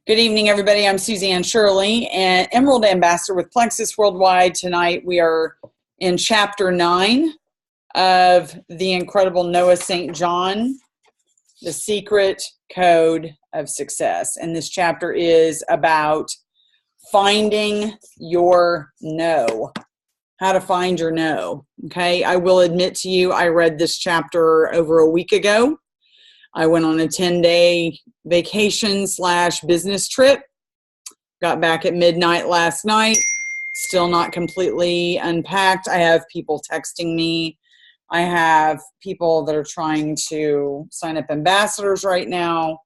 Good evening, everybody. I'm Suzanne Shirley, and Emerald Ambassador with Plexus Worldwide. Tonight we are in Chapter 9 of the incredible Noah St. John, The Secret Code of Success. And this chapter is about finding your no, how to find your no. Okay, I will admit to you, I read this chapter over a week ago. I went on a 10-day vacation / business trip, got back at midnight last night, still not completely unpacked. I have people texting me. I have people that are trying to sign up ambassadors right now.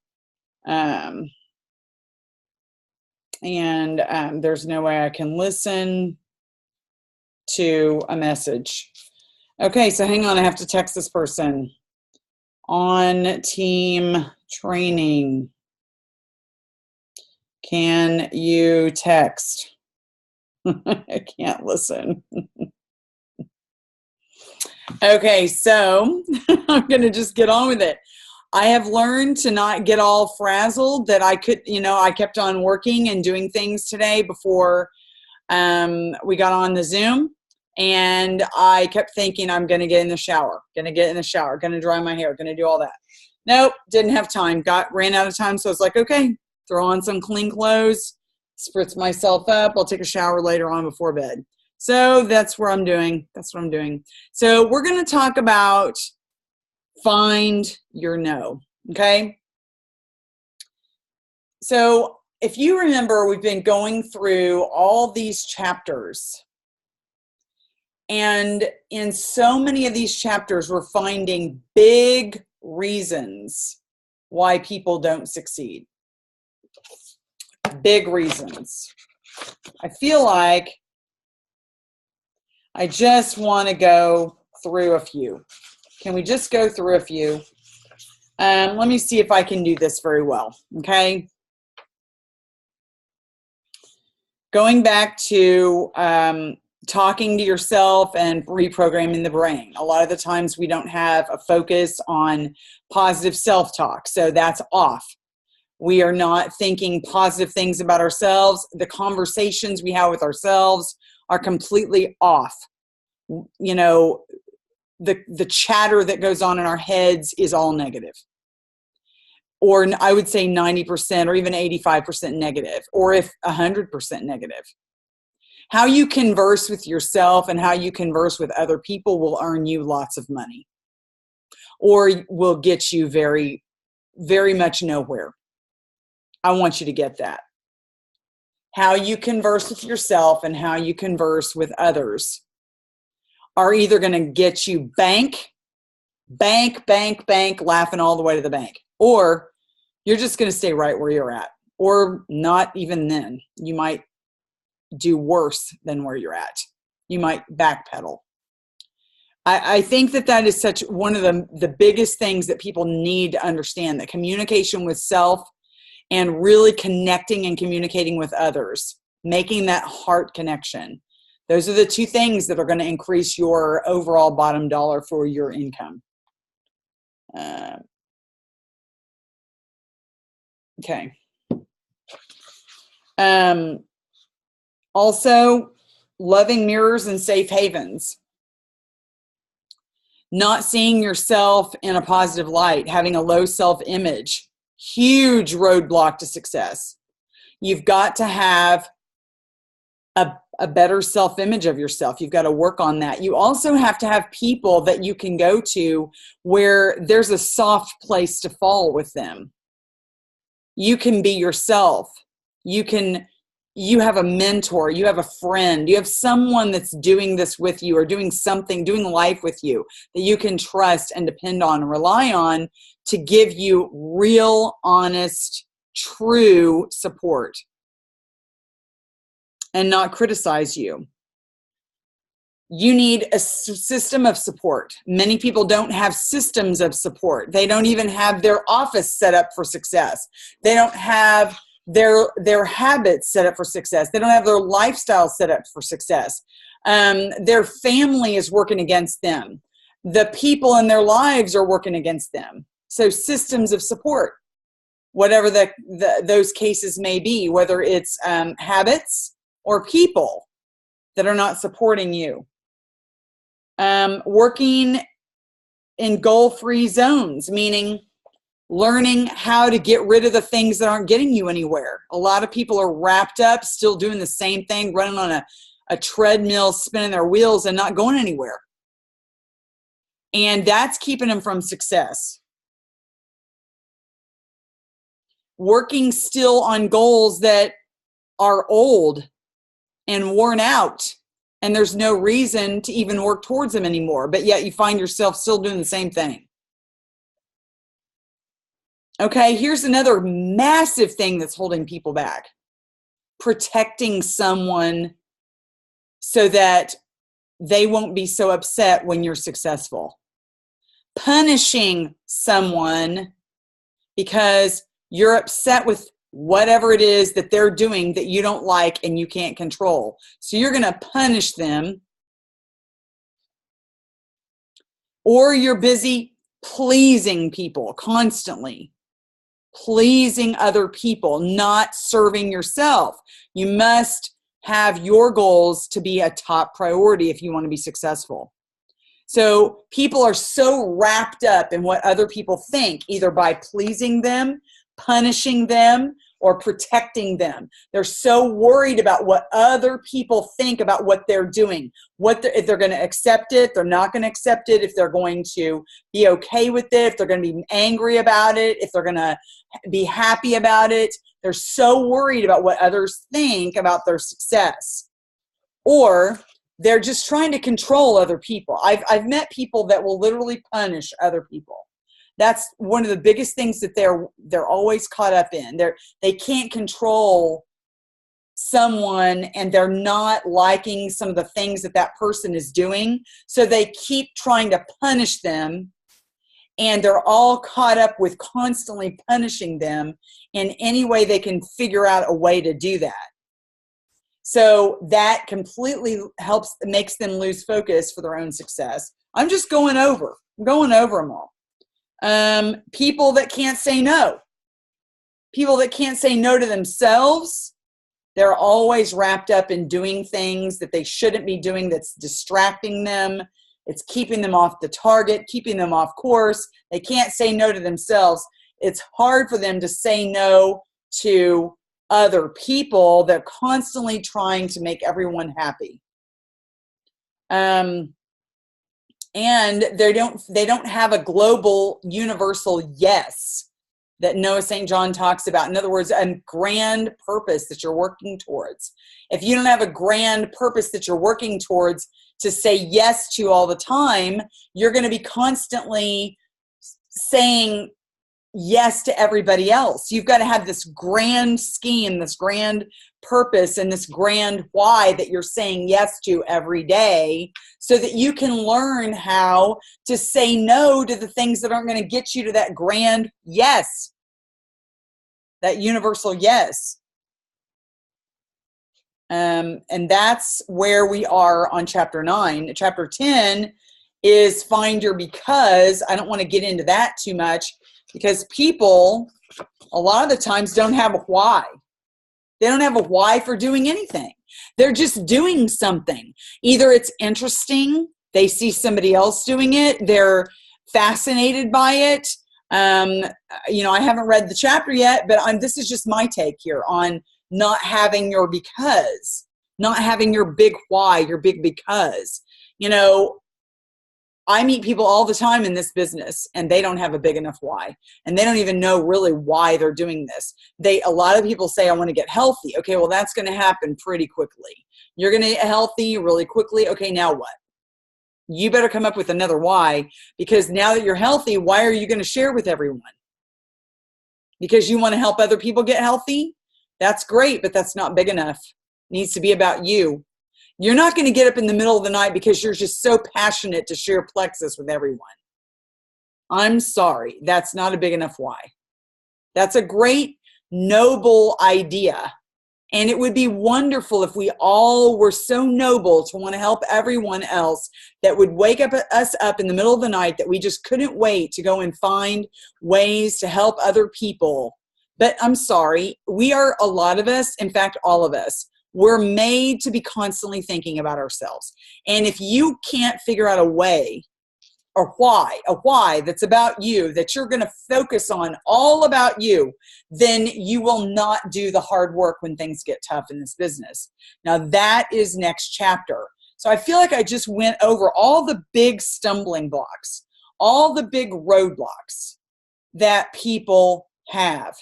There's no way I can listen to a message. Okay, so hang on, I have to text this person. On team training, can you text? I can't listen. Okay, so I'm going to just get on with it. I have learned to not get all frazzled that I could, I kept on working and doing things today before we got on the Zoom. And I kept thinking, I'm going to get in the shower, going to dry my hair, going to do all that. Nope, didn't have time. Ran out of time. So I was like, okay, throw on some clean clothes, spritz myself up. I'll take a shower later on before bed. So that's what I'm doing. So we're going to talk about find your no. Okay. So if you remember, we've been going through all these chapters. And in so many of these chapters, we're finding big reasons why people don't succeed. Big reasons. I feel like I just want to go through a few. Can we just go through a few? Let me see if I can do this very well, okay? Going back to talking to yourself and reprogramming the brain. A lot of the times we don't have a focus on positive self-talk, so that's off. We are not thinking positive things about ourselves. The conversations we have with ourselves are completely off. The chatter that goes on in our heads is all negative. Or I would say 90% or even 85% negative, or if 100% negative. How you converse with yourself and how you converse with other people will earn you lots of money or will get you very, very much nowhere. I want you to get that. How you converse with yourself and how you converse with others are either going to get you bank, laughing all the way to the bank, or you're just going to stay right where you're at, or not even then. You might do worse than where you're at. You might backpedal. I think that is such one of the biggest things that people need to understand, that communication with self and really connecting and communicating with others, making that heart connection. Those are the two things that are going to increase your overall bottom dollar for your income. Okay. Also, loving mirrors and safe havens. Not seeing yourself in a positive light, having a low self-image, huge roadblock to success. You've got to have a better self-image of yourself. You've got to work on that. You also have to have people that you can go to where there's a soft place to fall with them. You can be yourself. You have a mentor, you have a friend, you have someone that's doing this with you or doing something, doing life with you that you can trust and depend on and rely on to give you real, honest, true support and not criticize you. You need a system of support. Many people don't have systems of support. They don't even have their office set up for success. They don't have their habits set up for success. They don't have their lifestyle set up for success. Their family is working against them. The people in their lives are working against them. So systems of support. whatever those cases may be, whether it's habits or people that are not supporting you. Working in goal-free zones, meaning learning how to get rid of the things that aren't getting you anywhere. A lot of people are wrapped up, still doing the same thing, running on a treadmill, spinning their wheels and not going anywhere. And that's keeping them from success. Working still on goals that are old and worn out, and there's no reason to even work towards them anymore, but yet you find yourself still doing the same thing. Okay, here's another massive thing that's holding people back. Protecting someone so that they won't be so upset when you're successful. Punishing someone because you're upset with whatever it is that they're doing that you don't like and you can't control. So you're going to punish them. Or you're busy pleasing people constantly. Pleasing other people, not serving yourself. You must have your goals to be a top priority if you want to be successful. So people are so wrapped up in what other people think, either by pleasing them, punishing them, or protecting them. They're so worried about what other people think about what they're doing, if they're going to accept it, they're not going to accept it, if they're going to be okay with it, if they're going to be angry about it, if they're going to be happy about it. They're so worried about what others think about their success. Or they're just trying to control other people. I've met people that will literally punish other people. That's one of the biggest things that they're always caught up in. They can't control someone, and they're not liking some of the things that person is doing. So they keep trying to punish them, and they're all caught up with constantly punishing them in any way they can figure out a way to do that. So that completely makes them lose focus for their own success. I'm just going over them all. People that can't say no. People that can't say no to themselves. They're always wrapped up in doing things that they shouldn't be doing, that's distracting them. It's keeping them off the target, keeping them off course. They can't say no to themselves. It's hard for them to say no to other people. They're constantly trying to make everyone happy. And they don't have a global, universal yes that Noah St. John talks about. In other words, a grand purpose that you're working towards. If you don't have a grand purpose that you're working towards to say yes to all the time, you're going to be constantly saying yes to everybody else. You've got to have this grand scheme, this grand purpose, and this grand why that you're saying yes to every day, so that you can learn how to say no to the things that aren't going to get you to that grand yes, that universal yes. And that's where we are on chapter 9. Chapter 10 is find your because. I don't want to get into that too much, because people, a lot of the times, don't have a why. They don't have a why for doing anything. They're just doing something. Either it's interesting, they see somebody else doing it, they're fascinated by it. I haven't read the chapter yet, but this is just my take here on not having your because, not having your big why, your big because. I meet people all the time in this business, and they don't have a big enough why, and they don't even know really why they're doing this. A lot of people say, I want to get healthy. Okay, well, that's going to happen pretty quickly. You're going to get healthy really quickly. Okay, now what? You better come up with another why, because now that you're healthy, why are you going to share with everyone? Because you want to help other people get healthy? That's great, but that's not big enough. It needs to be about you. You're not going to get up in the middle of the night because you're just so passionate to share plexus with everyone. I'm sorry. That's not a big enough why. That's a great, noble idea. And it would be wonderful if we all were so noble to want to help everyone else that would wake us up in the middle of the night, that we just couldn't wait to go and find ways to help other people But I'm sorry, a lot of us, in fact, all of us, we're made to be constantly thinking about ourselves. And if you can't figure out a way, a why that's about you, that you're going to focus on all about you, then you will not do the hard work when things get tough in this business. Now that is next chapter. So I feel like I just went over all the big stumbling blocks, all the big roadblocks that people have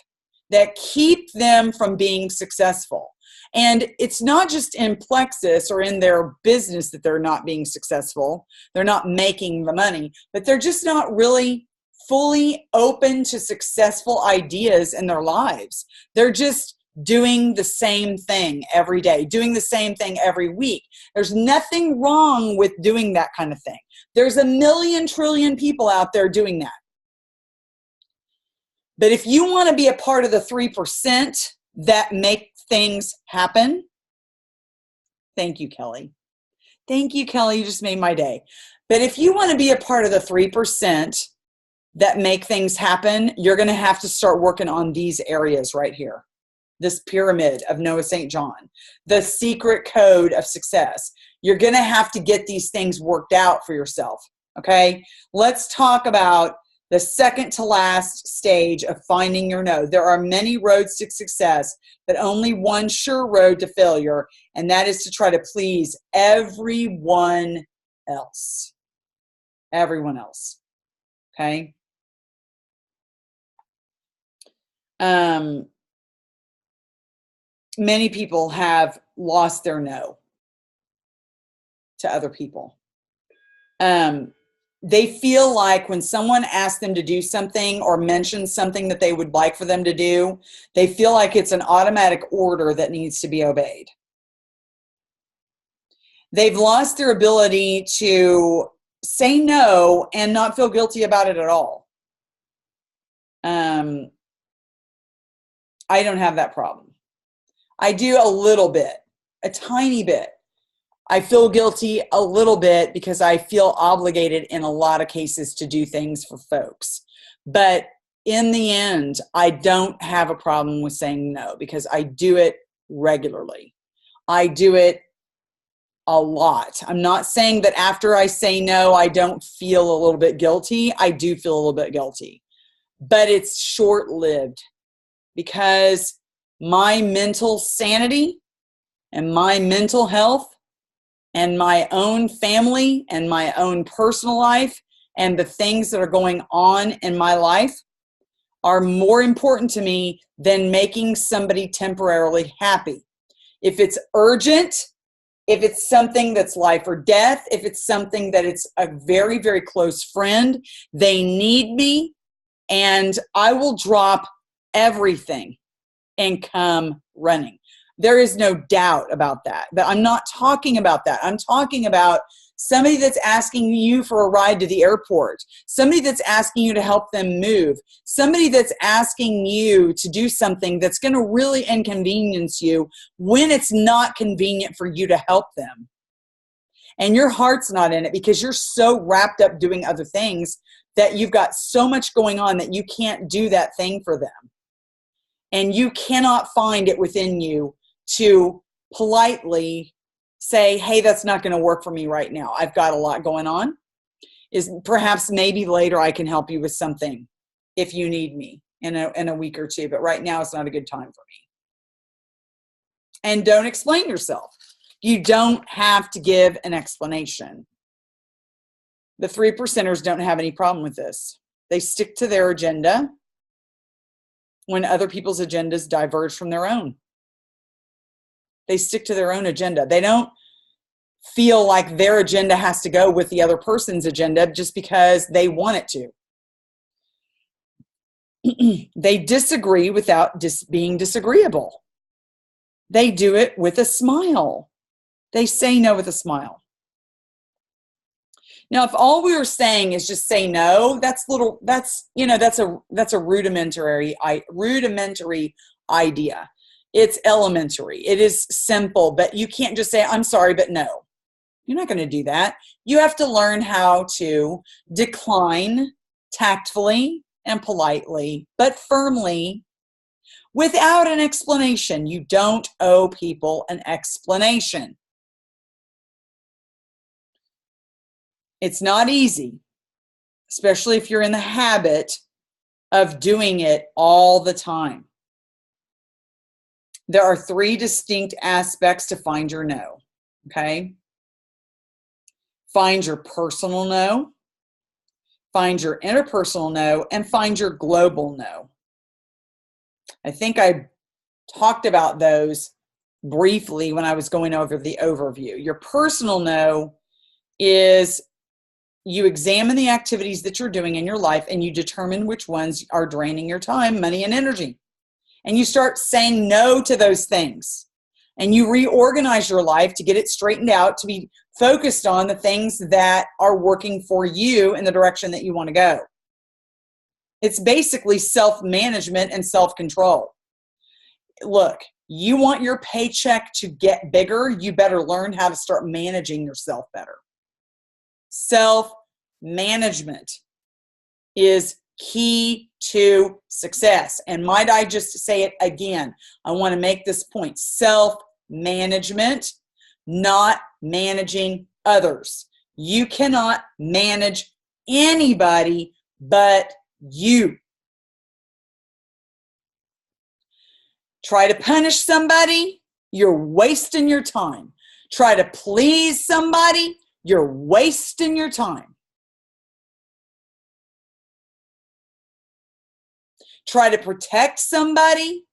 that keep them from being successful. And it's not just in Plexus or in their business that they're not being successful. They're not making the money, but they're just not really fully open to successful ideas in their lives. They're just doing the same thing every day, doing the same thing every week. There's nothing wrong with doing that kind of thing. There's a million trillion people out there doing that. But if you want to be a part of the 3% that make things happen, thank you, Kelly. Thank you, Kelly. You just made my day. But if you want to be a part of the 3% that make things happen, you're going to have to start working on these areas right here. This pyramid of Noah St. John, the secret code of success. You're going to have to get these things worked out for yourself. Okay. Let's talk about the second to last stage of finding your no. There are many roads to success, but only one sure road to failure, and that is to try to please everyone else. Everyone else. Okay? Many people have lost their no to other people. They feel like when someone asks them to do something or mentions something that they would like for them to do, they feel like it's an automatic order that needs to be obeyed. They've lost their ability to say no and not feel guilty about it at all. I don't have that problem. I do a little bit, a tiny bit. I feel guilty a little bit because I feel obligated in a lot of cases to do things for folks. But in the end, I don't have a problem with saying no because I do it regularly. I do it a lot. I'm not saying that after I say no, I don't feel a little bit guilty. I do feel a little bit guilty, but it's short-lived because my mental sanity and my mental health and my own family and my own personal life and the things that are going on in my life are more important to me than making somebody temporarily happy. If it's urgent, if it's something that's life or death, if it's something that it's a very, very close friend, they need me, and I will drop everything and come running. There is no doubt about that. But I'm not talking about that. I'm talking about somebody that's asking you for a ride to the airport, somebody that's asking you to help them move, somebody that's asking you to do something that's going to really inconvenience you when it's not convenient for you to help them. And your heart's not in it because you're so wrapped up doing other things that you've got so much going on that you can't do that thing for them. And you cannot find it within you to politely say, hey, that's not going to work for me right now. I've got a lot going on. Is perhaps maybe later I can help you with something if you need me in a week or two. But right now it's not a good time for me. And don't explain yourself. You don't have to give an explanation. The 3%ers don't have any problem with this. They stick to their agenda when other people's agendas diverge from their own. They stick to their own agenda. They don't feel like their agenda has to go with the other person's agenda just because they want it to. They disagree without being disagreeable. They do it with a smile. They say no with a smile. Now, if all we were saying is just say no, that's a rudimentary idea. It's elementary. It is simple, but you can't just say, I'm sorry, but no. You're not going to do that. You have to learn how to decline tactfully and politely, but firmly, without an explanation. You don't owe people an explanation. It's not easy, especially if you're in the habit of doing it all the time. There are 3 distinct aspects to find your no, okay? Find your personal no, find your interpersonal no, and find your global no. I think I talked about those briefly when I was going over the overview. Your personal no is you examine the activities that you're doing in your life and you determine which ones are draining your time, money, and energy. And you start saying no to those things. And you reorganize your life to get it straightened out, to be focused on the things that are working for you in the direction that you want to go. It's basically self-management and self-control. Look, you want your paycheck to get bigger, you better learn how to start managing yourself better. Self-management is key to success. And might I just say it again? I want to make this point. Self-management, not managing others. You cannot manage anybody but you. Try to punish somebody, you're wasting your time. Try to please somebody, you're wasting your time. Try to protect somebody,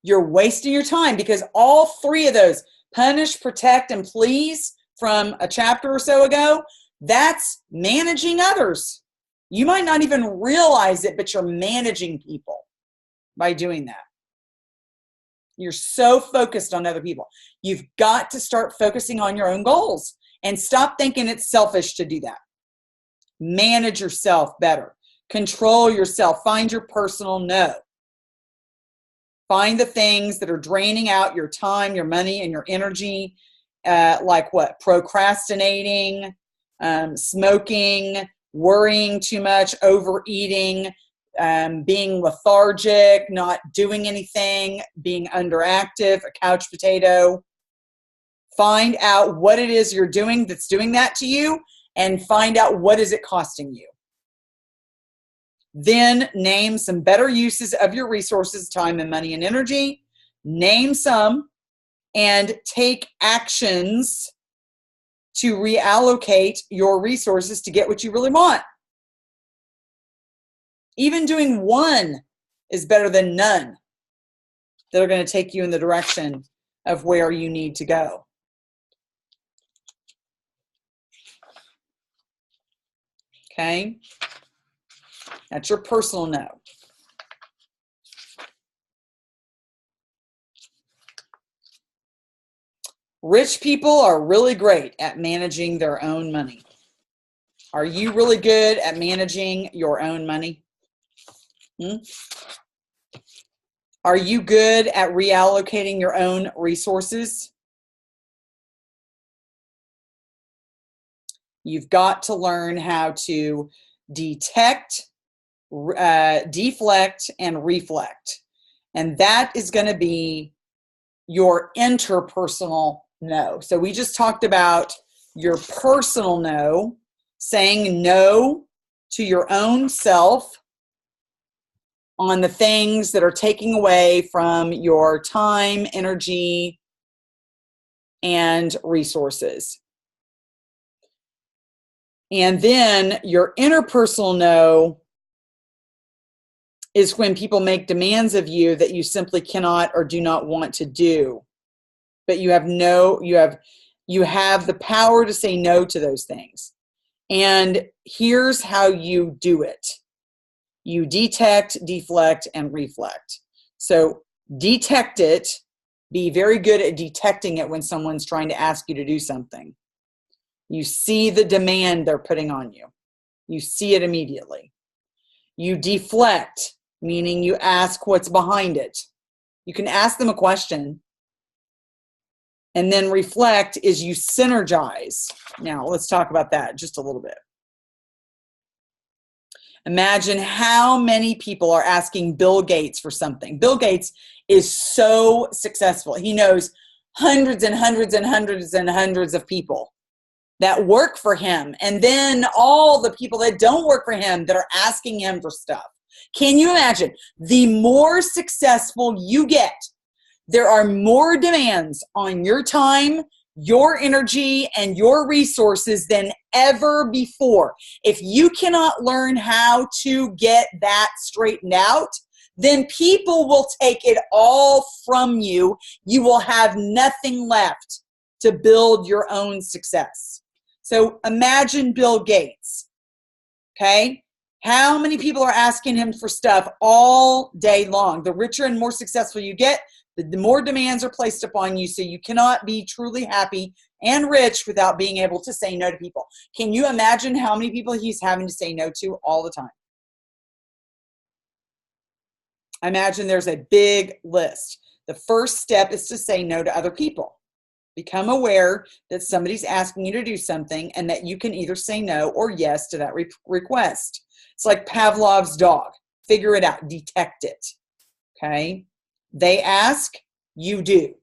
you're wasting your time, because all 3 of those, punish, protect, and please, from a chapter or so ago, that's managing others. You might not even realize it, but you're managing people by doing that. You're so focused on other people. You've got to start focusing on your own goals and stop thinking it's selfish to do that. Manage yourself better. Control yourself. Find your personal no. Find the things that are draining out your time, your money, and your energy, like what? Procrastinating, smoking, worrying too much, overeating, being lethargic, not doing anything, being underactive, a couch potato. Find out what it is you're doing that's doing that to you, and find out what is it costing you. Then name some better uses of your resources, time and money and energy. Name some and take actions to reallocate your resources to get what you really want. Even doing one is better than none that are going to take you in the direction of where you need to go. Okay? That's your personal no. Rich people are really great at managing their own money. Are you really good at managing your own money? Are you good at reallocating your own resources? You've got to learn how to detect, deflect, and reflect. And that is going to be your interpersonal no. So we just talked about your personal no, saying no to your own self on the things that are taking away from your time, energy, and resources. And then your interpersonal no is when people make demands of you that you simply cannot or do not want to do. But you have the power to say no to those things. And here's how you do it. You detect, deflect, and reflect. So detect it. Be very good at detecting it when someone's trying to ask you to do something. You see the demand they're putting on you. You see it immediately. You deflect, meaning you ask what's behind it. You can ask them a question. And then reflect is you synergize. Now, let's talk about that just a little bit. Imagine how many people are asking Bill Gates for something. Bill Gates is so successful. He knows hundreds and hundreds and hundreds and hundreds of people that work for him. And then all the people that don't work for him that are asking him for stuff. Can you imagine? The more successful you get, there are more demands on your time, your energy, and your resources than ever before. If you cannot learn how to get that straightened out, then people will take it all from you. You will have nothing left to build your own success. So imagine Bill Gates, okay? How many people are asking him for stuff all day long? The richer and more successful you get, the more demands are placed upon you, so you cannot be truly happy and rich without being able to say no to people. Can you imagine how many people he's having to say no to all the time? I imagine there's a big list. The first step is to say no to other people. Become aware that somebody's asking you to do something and that you can either say no or yes to that request. It's like Pavlov's dog. Figure it out. Detect it. Okay? They ask, you do.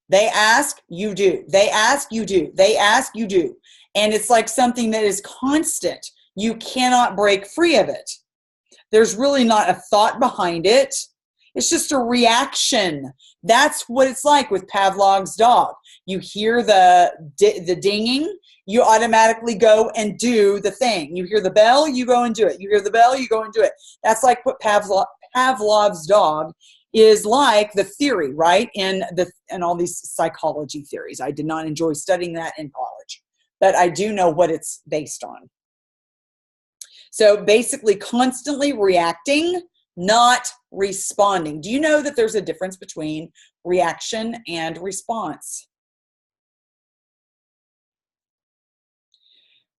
They ask, you do. They ask, you do. They ask, you do. And it's like something that is constant. You cannot break free of it. There's really not a thought behind it. It's just a reaction. That's what it's like with Pavlov's dog. You hear the dinging, you automatically go and do the thing. You hear the bell, you go and do it. You hear the bell, you go and do it. That's like what Pavlov's dog is like, the theory, right? And all these psychology theories. I did not enjoy studying that in college, but I do know what it's based on. So basically constantly reacting, not responding. Do you know that there's a difference between reaction and response?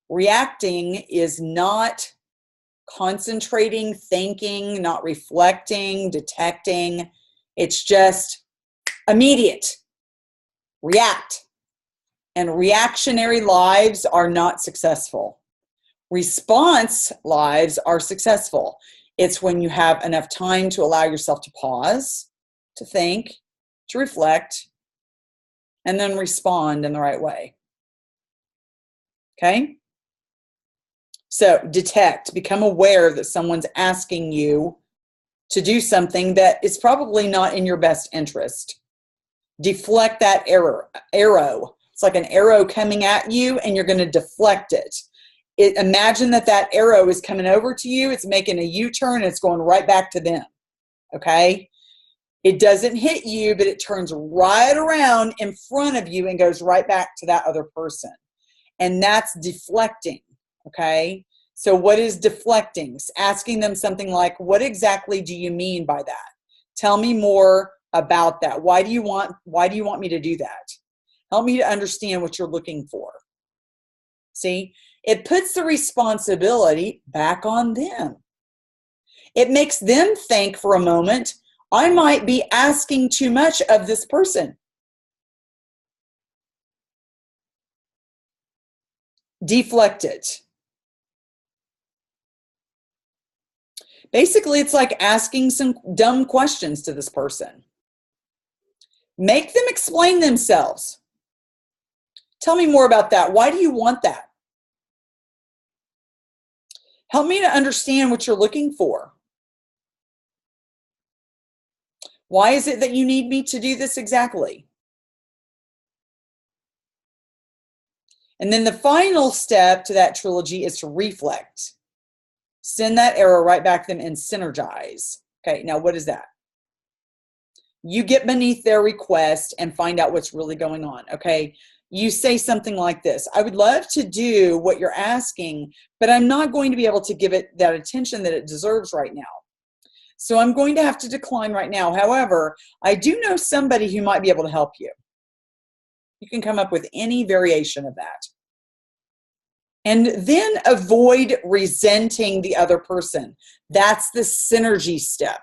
Reacting is not concentrating, thinking, not reflecting, detecting. It's just immediate. React. And reactionary lives are not successful. Response lives are successful. It's when you have enough time to allow yourself to pause, to think, to reflect, and then respond in the right way. Okay? So detect, become aware that someone's asking you to do something that is probably not in your best interest. Deflect that arrow. It's like an arrow coming at you and you're going to deflect it. Imagine that arrow is coming over to you. It's making a U-turn and it's going right back to them. Okay? It doesn't hit you, but it turns right around in front of you and goes right back to that other person. And that's deflecting. Okay? So what is deflecting? It's asking them something like, what exactly do you mean by that? Tell me more about that. Why do you want me to do that? Help me to understand what you're looking for. See? It puts the responsibility back on them. It makes them think for a moment, I might be asking too much of this person. Deflect it. Basically, it's like asking some dumb questions to this person. Make them explain themselves. Tell me more about that. Why do you want that? Help me to understand what you're looking for. Why is it that you need me to do this exactly? And then the final step to that trilogy is to reflect. Send that arrow right back to them and synergize. Okay, now what is that? You get beneath their request and find out what's really going on. Okay, you say something like this: I would love to do what you're asking, but I'm not going to be able to give it that attention that it deserves right now. So I'm going to have to decline right now. However, I do know somebody who might be able to help you. You can come up with any variation of that. And then avoid resenting the other person. That's the synergy step.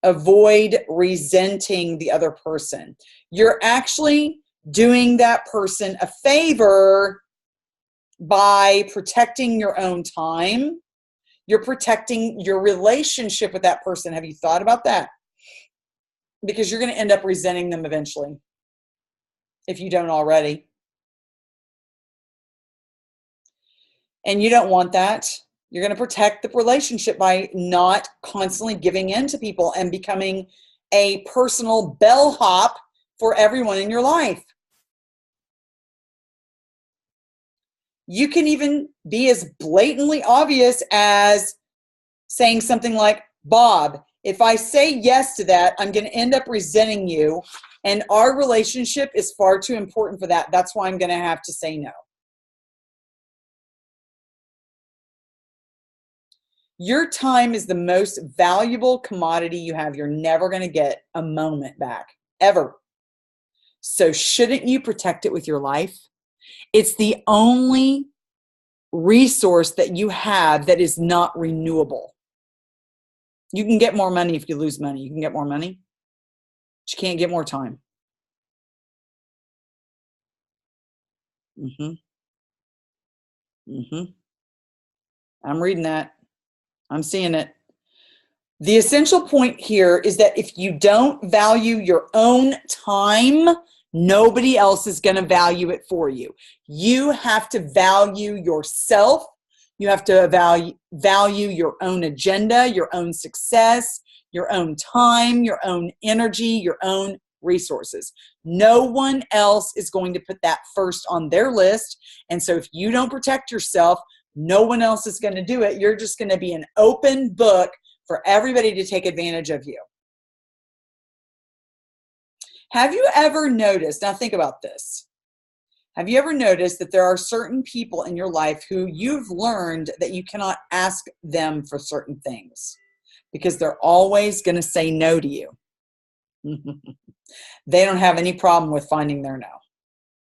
Avoid resenting the other person. You're actually doing that person a favor by protecting your own time. You're protecting your relationship with that person. Have you thought about that? Because you're going to end up resenting them eventually, if you don't already. And you don't want that. You're going to protect the relationship by not constantly giving in to people and becoming a personal bellhop for everyone in your life. You can even be as blatantly obvious as saying something like, Bob, if I say yes to that, I'm going to end up resenting you, and our relationship is far too important for that. That's why I'm going to have to say no. Your time is the most valuable commodity you have. You're never going to get a moment back, ever. So shouldn't you protect it with your life? It's the only resource that you have that is not renewable. You can get more money if you lose money. You can get more money, but you can't get more time. I'm reading that. I'm seeing it. The essential point here is that if you don't value your own time, nobody else is going to value it for you. You have to value yourself. You have to value your own agenda, your own success, your own time, your own energy, your own resources. No one else is going to put that first on their list. And so if you don't protect yourself, no one else is going to do it. You're just going to be an open book for everybody to take advantage of you. Have you ever noticed, now think about this, have you ever noticed that there are certain people in your life who you've learned that you cannot ask them for certain things because they're always going to say no to you? They don't have any problem with finding their no.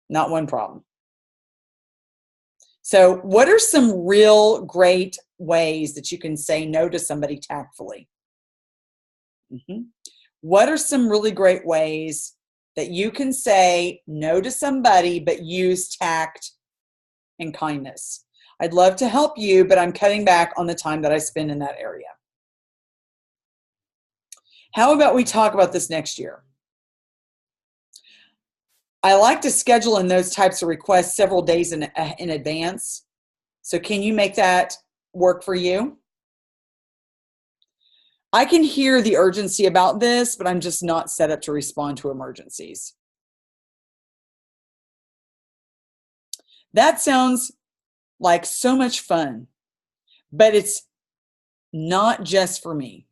Not one problem. So what are some real great ways that you can say no to somebody tactfully? What are some really great ways that you can say no to somebody but use tact and kindness? I'd love to help you, but I'm cutting back on the time that I spend in that area. How about we talk about this next year? I like to schedule in those types of requests several days in advance. So can you make that work for you? I can hear the urgency about this, but I'm just not set up to respond to emergencies. That sounds like so much fun, but it's not just for me.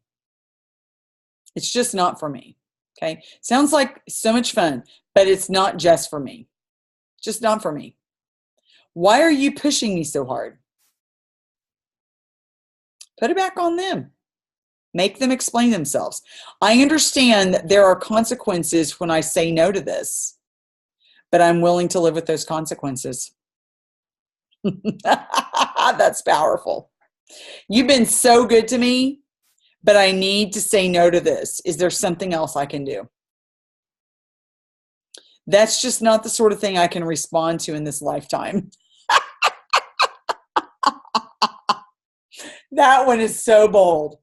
It's just not for me. Okay. Sounds like so much fun, but it's not just for me. Just not for me. Why are you pushing me so hard? Put it back on them. Make them explain themselves. I understand that there are consequences when I say no to this, but I'm willing to live with those consequences. That's powerful. You've been so good to me, but I need to say no to this. Is there something else I can do? That's just not the sort of thing I can respond to in this lifetime. That one is so bold.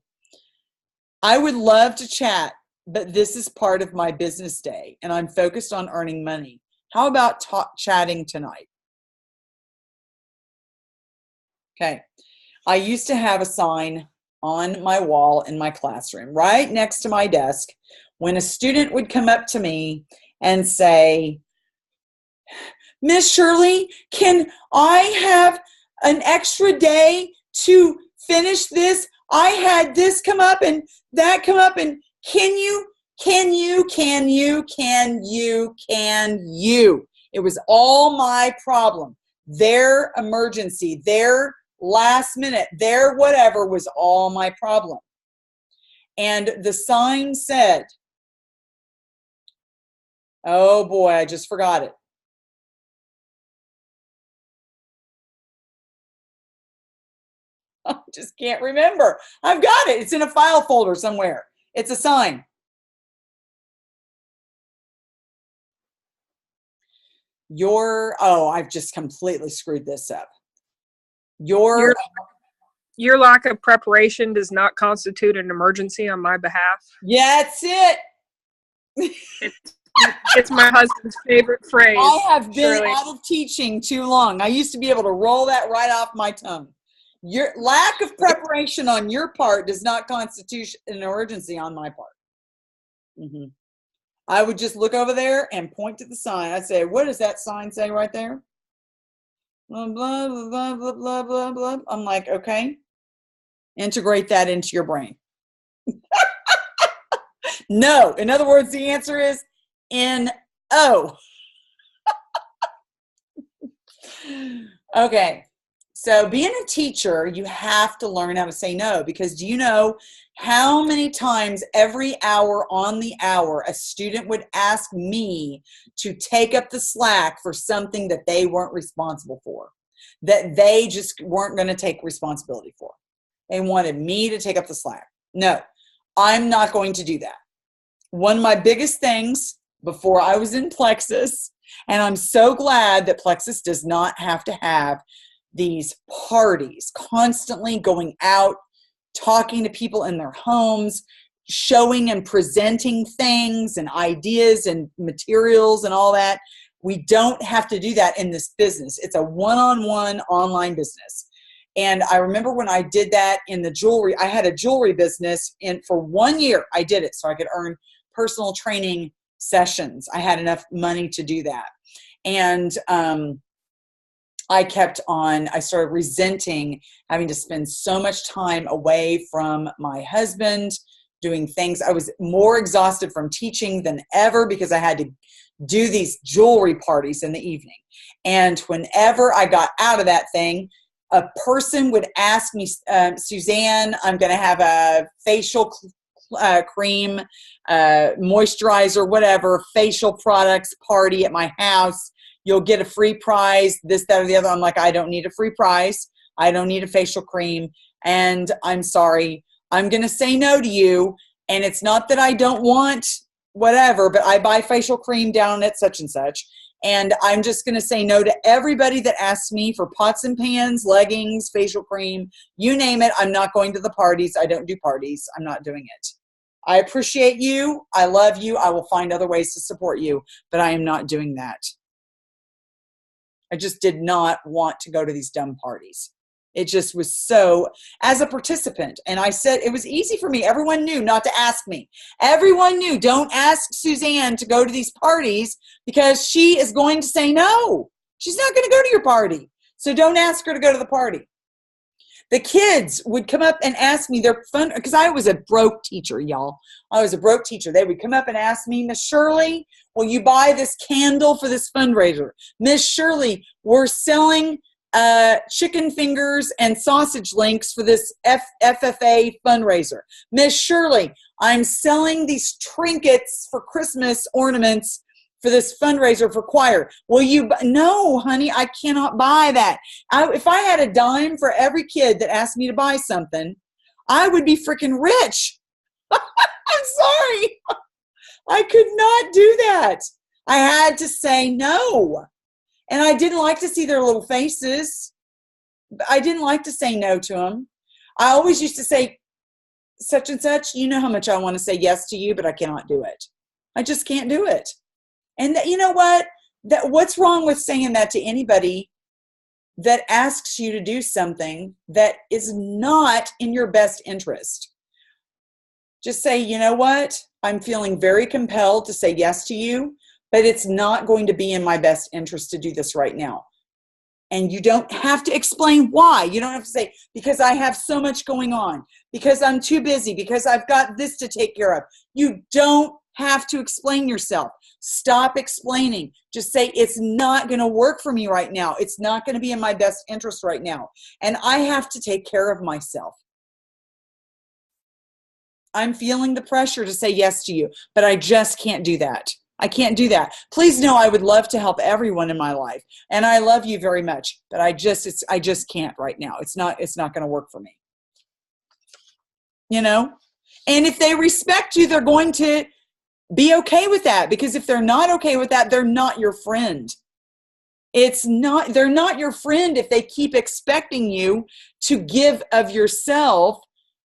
I would love to chat, but this is part of my business day, and I'm focused on earning money. How about chatting tonight? Okay. I used to have a sign on my wall in my classroom, right next to my desk, when a student would come up to me and say, Miss Shirley, can I have an extra day to finish this? I had this come up and that come up, and can you? It was all my problem. Their emergency, their last minute, their whatever was all my problem. And the sign said, oh boy, I just forgot it. I just can't remember. I've got it. It's in a file folder somewhere. It's a sign. I've just completely screwed this up. Your lack of preparation does not constitute an emergency on my behalf. Yeah, that's it. It's my husband's favorite phrase. I have been Shirley. out of teaching too long. I used to be able to roll that right off my tongue. Your lack of preparation on your part does not constitute an emergency on my part. Mm-hmm. I would just look over there and point to the sign. I'd say, what does that sign say right there? Blah, blah, blah, blah, blah, blah, blah. I'm like, okay. Integrate that into your brain. No. In other words, the answer is N-O. Okay. So being a teacher, you have to learn how to say no, because do you know how many times every hour on the hour a student would ask me to take up the slack for something that they weren't responsible for, that they just weren't going to take responsibility for? They wanted me to take up the slack. No, I'm not going to do that. One of my biggest things before I was in Plexus, and I'm so glad that Plexus does not have to have these parties, constantly going out, talking to people in their homes, showing and presenting things and ideas and materials and all that. We don't have to do that in this business. It's a one-on-one online business. And I remember when I did that in the jewelry, I had a jewelry business, and for 1 year I did it so I could earn personal training sessions. I had enough money to do that. And I started resenting having to spend so much time away from my husband doing things. I was more exhausted from teaching than ever because I had to do these jewelry parties in the evening. And whenever I got out of that thing, a person would ask me, Suzanne, I'm going to have a facial cream, moisturizer, whatever, facial products party at my house. You'll get a free prize, this, that, or the other. I'm like, I don't need a free prize. I don't need a facial cream. And I'm sorry, I'm going to say no to you. And it's not that I don't want whatever, but I buy facial cream down at such and such. And I'm just going to say no to everybody that asks me for pots and pans, leggings, facial cream, you name it. I'm not going to the parties. I don't do parties. I'm not doing it. I appreciate you. I love you. I will find other ways to support you, but I am not doing that. I just did not want to go to these dumb parties. It just was so, as a participant, and I said it was easy for me. Everyone knew not to ask me. Everyone knew, don't ask Suzanne to go to these parties because she is going to say no. She's not going to go to your party. So don't ask her to go to the party. The kids would come up and ask me, they're fun, because I was a broke teacher, y'all. I was a broke teacher. They would come up and ask me, Miss Shirley, will you buy this candle for this fundraiser? Miss Shirley, we're selling chicken fingers and sausage links for this FFA fundraiser. Miss Shirley, I'm selling these trinkets for Christmas ornaments for this fundraiser for choir. Will you? No, honey, I cannot buy that. If I had a dime for every kid that asked me to buy something, I would be freaking rich. I'm sorry. I could not do that. I had to say no. And I didn't like to see their little faces. I didn't like to say no to them. I always used to say, such and such, you know how much I want to say yes to you, but I cannot do it. I just can't do it. And you know what? What's wrong with saying that to anybody that asks you to do something that is not in your best interest? Just say, you know what? I'm feeling very compelled to say yes to you, but it's not going to be in my best interest to do this right now. And you don't have to explain why. You don't have to say, because I have so much going on, because I'm too busy, because I've got this to take care of. You don't have to explain yourself. Stop explaining. Just say, it's not going to work for me right now. It's not going to be in my best interest right now. And I have to take care of myself. I'm feeling the pressure to say yes to you, but I just can't do that. I can't do that. Please know I would love to help everyone in my life. And I love you very much, but I just can't right now. It's not going to work for me. You know? And if they respect you, they're going to be okay with that, because if they're not okay with that, they're not your friend. They're not your friend if they keep expecting you to give of yourself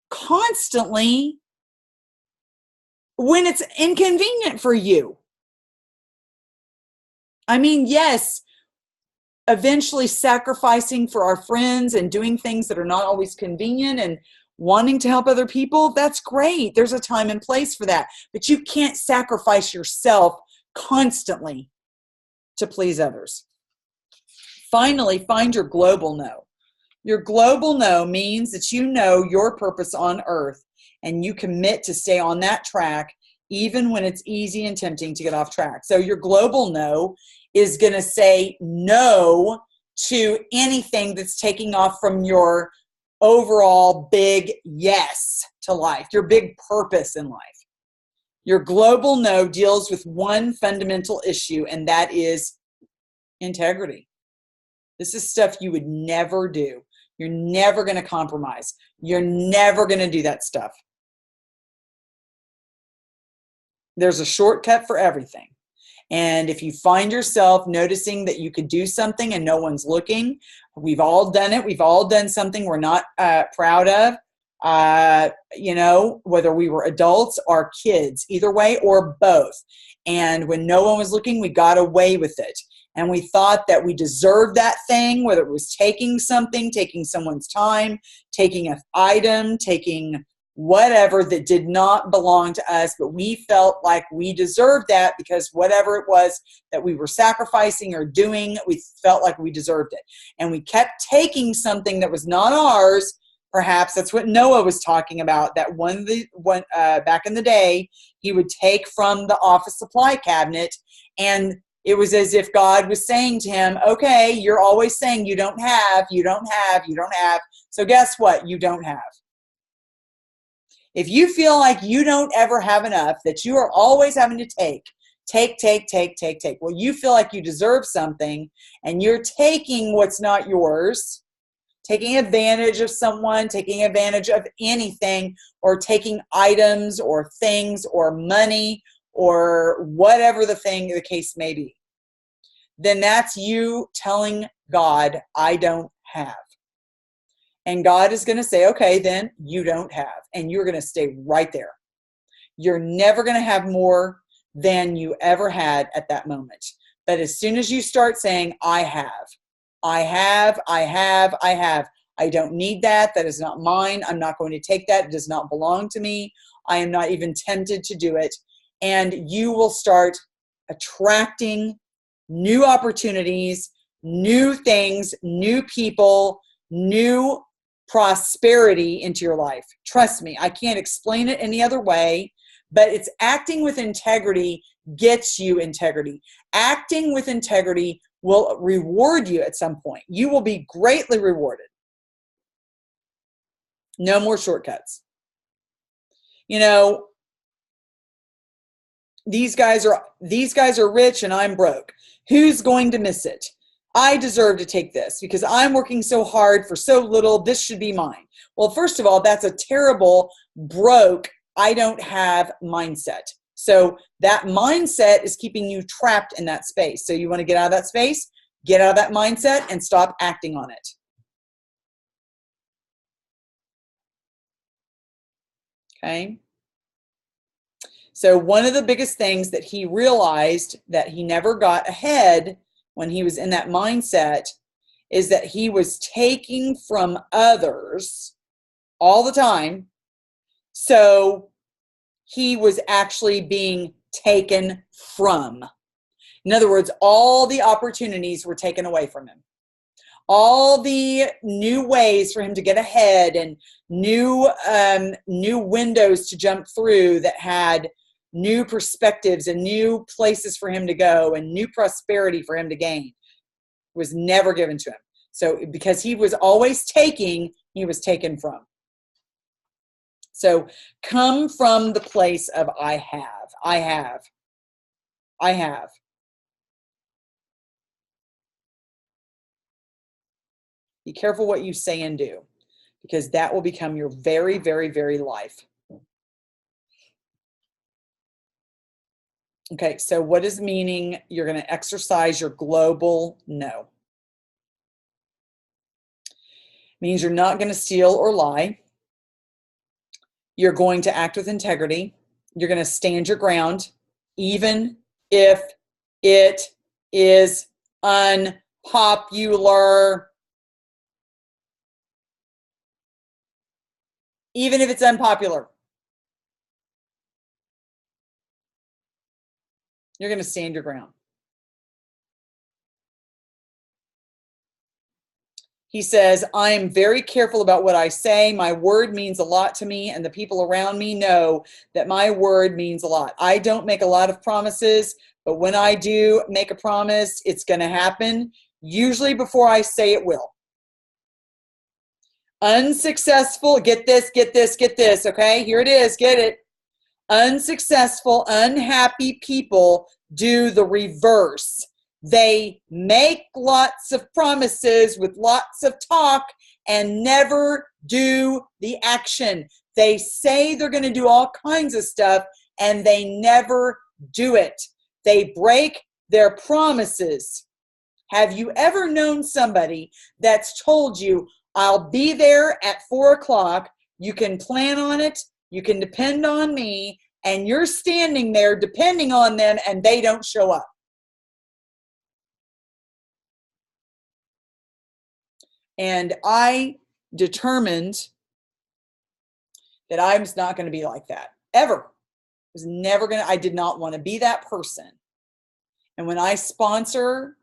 constantly when it's inconvenient for you. I mean, yes, eventually sacrificing for our friends and doing things that are not always convenient and wanting to help other people, that's great. There's a time and place for that. But you can't sacrifice yourself constantly to please others. Finally, find your global no. Your global no means that you know your purpose on earth and you commit to stay on that track even when it's easy and tempting to get off track. So your global no is going to say no to anything that's taking off from your overall big yes to life, your big purpose in life. Your global no deals with one fundamental issue, and that is integrity. This is stuff you would never do. You're never going to compromise. You're never going to do that stuff. There's a shortcut for everything. And if you find yourself noticing that you could do something and no one's looking, we've all done it. We've all done something we're not proud of, whether we were adults or kids, either way or both. And when no one was looking, we got away with it. And we thought that we deserved that thing, whether it was taking something, taking someone's time, taking an item, taking whatever that did not belong to us, but we felt like we deserved that because whatever it was that we were sacrificing or doing, we felt like we deserved it. And we kept taking something that was not ours. Perhaps that's what Noah was talking about, that back in the day, he would take from the office supply cabinet, and it was as if God was saying to him, okay, you're always saying you don't have, you don't have, you don't have. So guess what? You don't have. If you feel like you don't ever have enough, that you are always having to take, well, you feel like you deserve something and you're taking what's not yours, taking advantage of someone, taking advantage of anything, or taking items or things or money or whatever the case may be, then that's you telling God, I don't have. And God is going to say, okay, then you don't have. And you're going to stay right there. You're never going to have more than you ever had at that moment. But as soon as you start saying, I have, I don't need that. That is not mine. I'm not going to take that. It does not belong to me. I am not even tempted to do it. And you will start attracting new opportunities, new things, new people, new prosperity into your life. Trust me, I can't explain it any other way, but it's acting with integrity gets you integrity. Acting with integrity will reward you at some point. You will be greatly rewarded. No more shortcuts. These guys are rich and I'm broke. Who's going to miss it? I deserve to take this because I'm working so hard for so little. This should be mine. Well, first of all, that's a terrible, broke, I don't have mindset. So that mindset is keeping you trapped in that space. So you want to get out of that space, get out of that mindset, and stop acting on it. Okay? So one of the biggest things that he realized that he never got ahead when he was in that mindset is that he was taking from others all the time. So he was actually being taken from. In other words, all the opportunities were taken away from him. All the new ways for him to get ahead and new windows to jump through that had new perspectives and new places for him to go and new prosperity for him to gain was never given to him. So because he was always taking, he was taken from. So come from the place of I have. Be careful what you say and do, because that will become your very, very, very life. Okay, so what is meaning you're going to exercise your global no? Means you're not going to steal or lie. You're going to act with integrity. You're going to stand your ground, even if it is unpopular. Even if it's unpopular. You're going to stand your ground. He says, I am very careful about what I say. My word means a lot to me, and the people around me know that my word means a lot. I don't make a lot of promises, but when I do make a promise, it's going to happen, usually before I say it will. Unsuccessful, get this, okay? Here it is, get it. Unsuccessful, unhappy people do the reverse. They make lots of promises with lots of talk and never do the action. They say they're going to do all kinds of stuff and they never do it. They break their promises. Have you ever known somebody that's told you, I'll be there at 4 o'clock, you can plan on it, you can depend on me, and you're standing there depending on them and they don't show up? And I determined that I was not going to be like that, ever. I did not want to be that person. And when I sponsor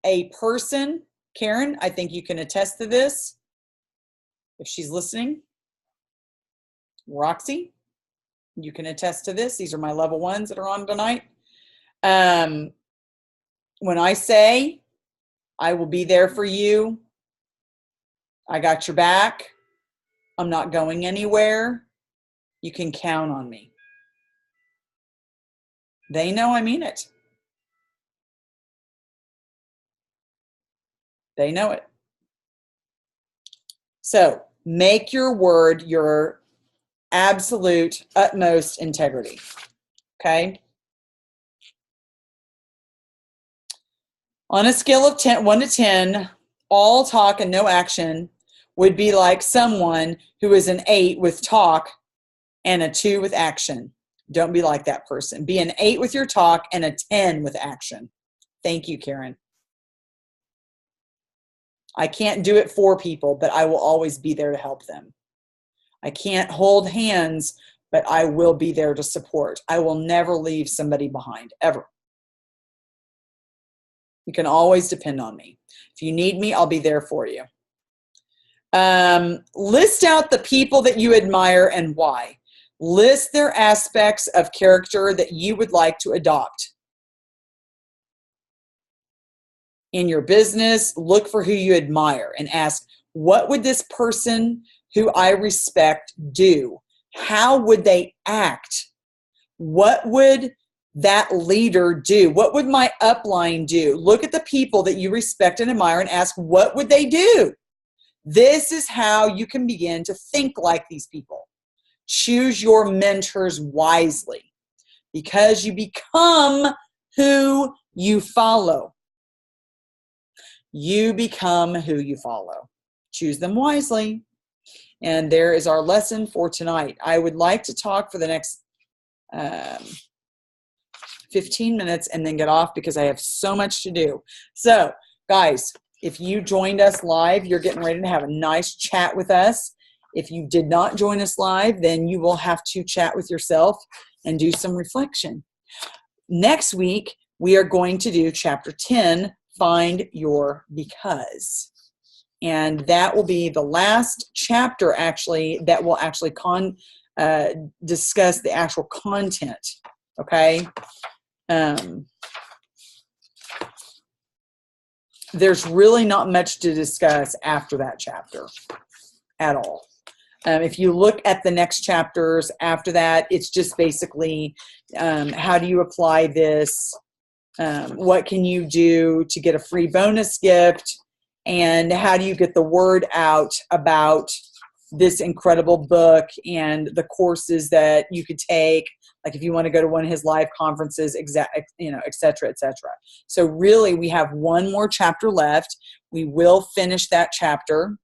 a person, Karen, I think you can attest to this, if she's listening. Roxy, you can attest to this. These are my level ones that are on tonight. When I say, I will be there for you, I got your back, I'm not going anywhere, you can count on me. They know I mean it. They know it. So make your word your absolute utmost integrity. Okay? On a scale of 1 to 10, all talk and no action would be like someone who is an 8 with talk and a 2 with action. Don't be like that person. Be an 8 with your talk and a 10 with action. Thank you, Karen. I can't do it for people, but I will always be there to help them. I can't hold hands, but I will be there to support. I will never leave somebody behind, ever. You can always depend on me. If you need me, I'll be there for you. List out the people that you admire and why. List their aspects of character that you would like to adopt. In your business, look for who you admire and ask, what would this person who I respect do? How would they act? What would that leader do? What would my upline do? Look at the people that you respect and admire and ask, what would they do? This is how you can begin to think like these people. Choose your mentors wisely because you become who you follow. You become who you follow. Choose them wisely. And there is our lesson for tonight. I would like to talk for the next 15 minutes and then get off because I have so much to do. So, guys, if you joined us live, you're getting ready to have a nice chat with us. If you did not join us live, then you will have to chat with yourself and do some reflection. Next week, we are going to do chapter 10, Find Your Because. And that will be the last chapter, actually, that will actually discuss the actual content, okay? There's really not much to discuss after that chapter at all. If you look at the next chapters after that, it's just basically how do you apply this? What can you do to get a free bonus gift? And how do you get the word out about this incredible book and the courses that you could take, like if you want to go to one of his live conferences, et cetera, et cetera. So really, we have one more chapter left. We will finish that chapter,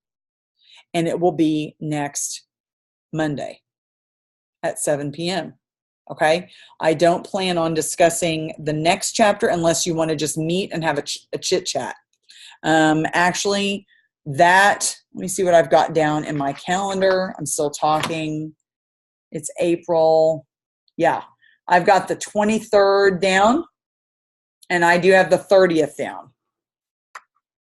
and it will be next Monday at 7 p.m. Okay? I don't plan on discussing the next chapter unless you want to just meet and have a chit chat. Actually, let me see what I've got down in my calendar. I'm still talking. It's April. Yeah, I've got the 23rd down, and I do have the 30th down.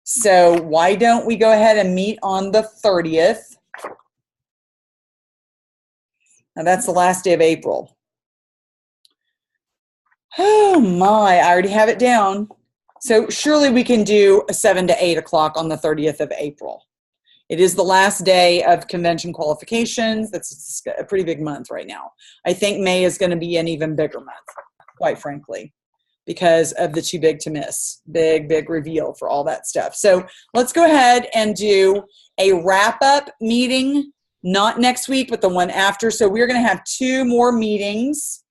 So why don't we go ahead and meet on the 30th? Now that's the last day of April. Oh my, I already have it down. So surely we can do a 7 to 8 o'clock on the 30th of April. It is the last day of convention qualifications. That's a pretty big month right now. I think May is going to be an even bigger month, quite frankly, because of the too big to miss. Big reveal for all that stuff. So let's go ahead and do a wrap-up meeting, not next week, but the one after. So we're going to have 2 more meetings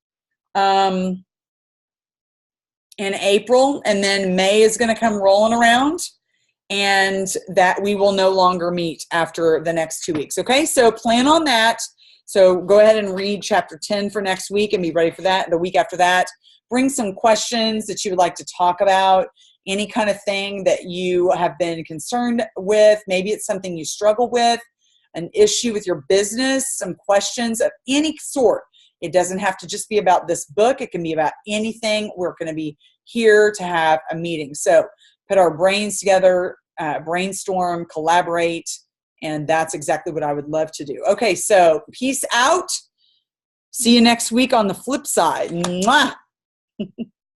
in April, and then May is going to come rolling around, and that we will no longer meet after the next 2 weeks. Okay, so plan on that. So go ahead and read chapter 10 for next week and be ready for that. The week after that, bring some questions that you would like to talk about, any kind of thing that you have been concerned with. Maybe it's something you struggle with, an issue with your business, some questions of any sort. It doesn't have to just be about this book. It can be about anything. We're going to be here to have a meeting. So put our brains together, brainstorm, collaborate, and that's exactly what I would love to do. Okay, so peace out. See you next week on the flip side. Mwah!